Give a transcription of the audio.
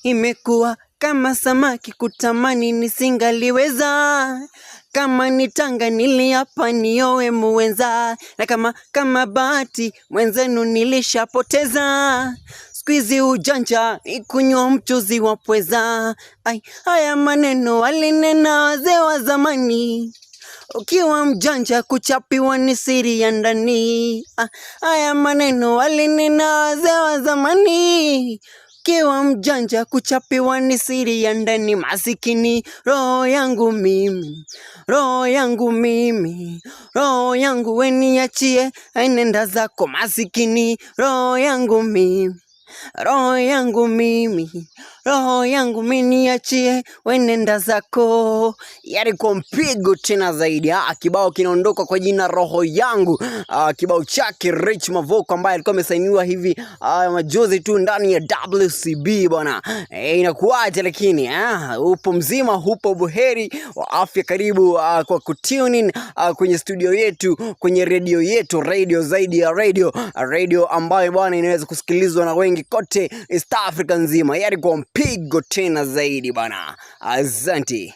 Imekuwa kama samaki kutamani nisingaliweza. Kama ni tanga niliapa niowe muwenza. Na kama bahati mwenzenu nilishapoteza. Squeezy ujanja ikunywa mchuzi wa pweza. Haya maneno walinena wazee wa zamani. Ukiwa mjanja kuchapiwa ni siri ya ndani. Haya maneno walinena wazee wa zamani. Ukiwa mjanja kuchapiwa ni siri ya ndani. Masikini roho yangu mimi, roho yangu mimi, roho yangu weniachie nenda zako. Masikini roho yangu mimi, roho yangu mimi, roho yangu miniachie wenenda zako. Yari kwa mpigo tena zaidi. Kibao kinaondoka kwa jina Roho Yangu. Kibao chake Rich Mavoko ambaye alikuwa amesainiwa hivi majuzi tu ndani ya WCB bwana. Inakuaje lakini upo mzima, upo buheri wa afya? Karibu kwa kutune in kwenye studio yetu, kwenye radio yetu, radio zaidi ya radio, radio ambayo bwana inaweza kusikilizwa na wengi kote East Africa nzima. Yari kwa mpigo tena zaidi bana. Asante.